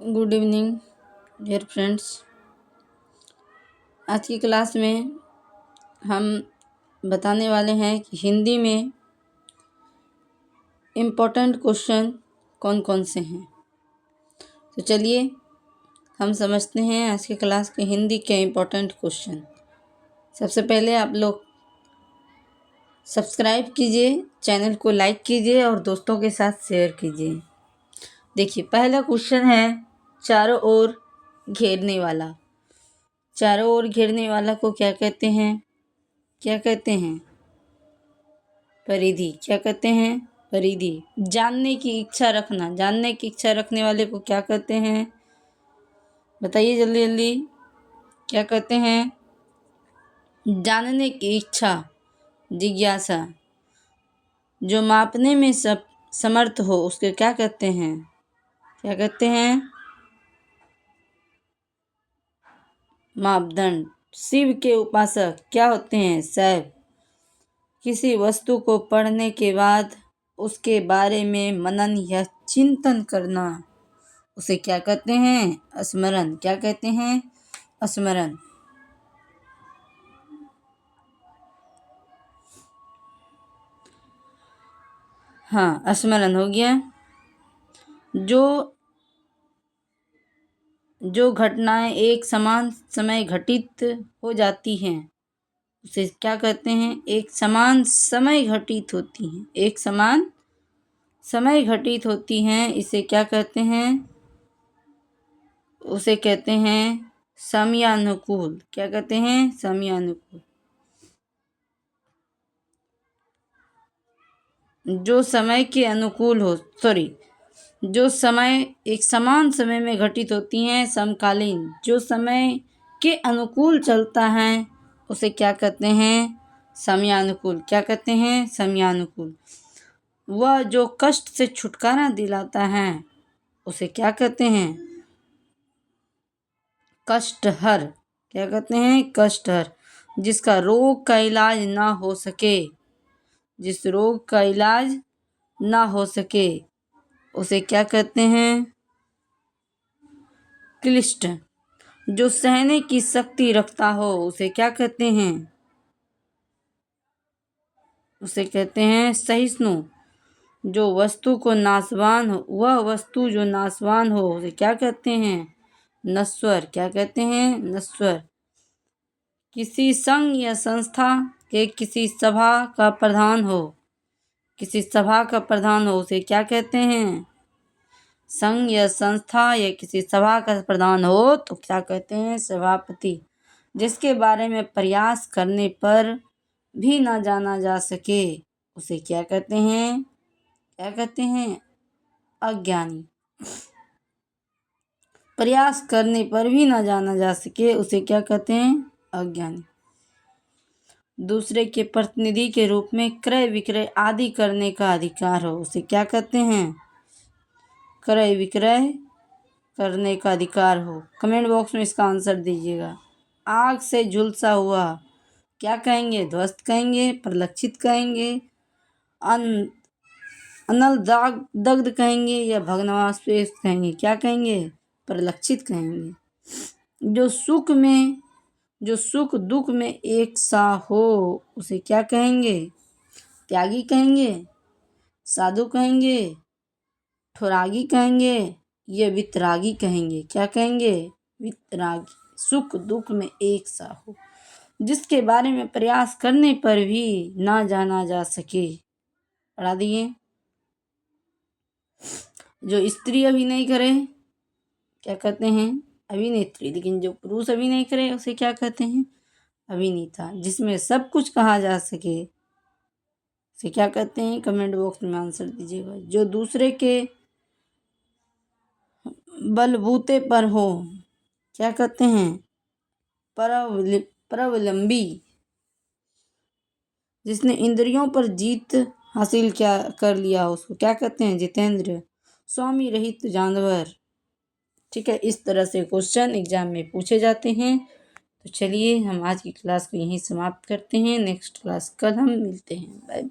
Good evening dear friends. आज की class में हम बताने वाले हैं कि हिंदी में इम्पोर्टेंट क्वेश्चन कौन कौन से हैं। तो चलिए हम समझते हैं आज की क्लास के हिंदी के इम्पोर्टेंट क्वेश्चन। सबसे पहले आप लोग सब्सक्राइब कीजिए, चैनल को लाइक कीजिए और दोस्तों के साथ शेयर कीजिए। देखिए, पहला क्वेश्चन है चारों ओर घेरने वाला। चारों ओर घेरने वाला को क्या कहते हैं? क्या कहते हैं? परिधि। क्या कहते हैं? परिधि। जानने की इच्छा रखना, जानने की इच्छा रखने वाले को क्या कहते हैं? बताइए जल्दी जल्दी, क्या कहते हैं? जानने की इच्छा, जिज्ञासा। जो मापने में सब समर्थ हो उसके क्या कहते हैं? क्या कहते हैं? मापदंड। शिव के उपासक क्या होते हैं? शैव। किसी वस्तु को पढ़ने के बाद उसके बारे में मनन या चिंतन करना, उसे क्या कहते हैं? स्मरण। क्या कहते हैं? स्मरण। हाँ, स्मरण हो गया। जो घटनाएं एक समान समय घटित हो जाती हैं उसे क्या कहते हैं? एक समान समय घटित होती हैं, एक समान समय घटित होती हैं, इसे क्या कहते हैं? उसे कहते हैं समयानुकूल। क्या कहते हैं? समयानुकूल। जो समय के अनुकूल हो, जो समय एक समान समय में घटित होती हैं, समकालीन। जो समय के अनुकूल चलता है उसे क्या कहते हैं? समयानुकूल। क्या कहते हैं? समयानुकूल। वह जो कष्ट से छुटकारा दिलाता है उसे क्या कहते हैं? कष्टहर। क्या कहते हैं? कष्टहर। जिसका रोग का इलाज ना हो सके, जिस रोग का इलाज ना हो सके उसे क्या कहते हैं? क्लिष्ट। जो सहने की शक्ति रखता हो उसे क्या कहते हैं? उसे कहते हैं सहिष्णु। जो वस्तु को नाशवान हो, वह वस्तु जो नाशवान हो उसे क्या कहते हैं? नश्वर। क्या कहते हैं? नश्वर। किसी संघ या संस्था के किसी सभा का प्रधान हो, किसी सभा का प्रधान हो उसे क्या कहते हैं? संघ या संस्था या किसी सभा का प्रधान हो तो क्या कहते हैं? सभापति। जिसके बारे में प्रयास करने पर भी ना जाना जा सके उसे क्या कहते हैं? क्या कहते हैं? अज्ञानी। प्रयास करने पर भी ना जाना जा सके उसे क्या कहते हैं? अज्ञानी। दूसरे के प्रतिनिधि के रूप में क्रय विक्रय आदि करने का अधिकार हो उसे क्या कहते हैं? क्रय विक्रय करने का अधिकार हो। कमेंट बॉक्स में इसका आंसर दीजिएगा। आग से झुलसा हुआ क्या कहेंगे? ध्वस्त कहेंगे, परिलक्षित कहेंगे, अनल दग्ध कहेंगे या भग्नावशेष कहेंगे? क्या कहेंगे? परिलक्षित कहेंगे। जो सुख दुख में एक सा हो उसे क्या कहेंगे? त्यागी कहेंगे, साधु कहेंगे, ठुरागी कहेंगे या वितरागी कहेंगे? क्या कहेंगे? वितरागी। सुख दुख में एक सा हो, जिसके बारे में प्रयास करने पर भी ना जाना जा सके। पढ़ा दिए। जो स्त्री अभिनय करे क्या कहते हैं? अभिनेत्री। लेकिन जो पुरुष अभिनय करे उसे क्या कहते हैं? अभिनेता। जिसमें सब कुछ कहा जा सके उसे क्या कहते हैं? कमेंट बॉक्स में आंसर दीजिएगा। जो दूसरे के बलबूते पर हो क्या कहते हैं? परवलंबी। जिसने इंद्रियों पर जीत हासिल कर लिया उसको क्या कहते हैं? जितेंद्र। स्वामी रहित जानवर। ठीक है, इस तरह से क्वेश्चन एग्जाम में पूछे जाते हैं। तो चलिए हम आज की क्लास को यहीं समाप्त करते हैं। नेक्स्ट क्लास कल हम मिलते हैं। बाय।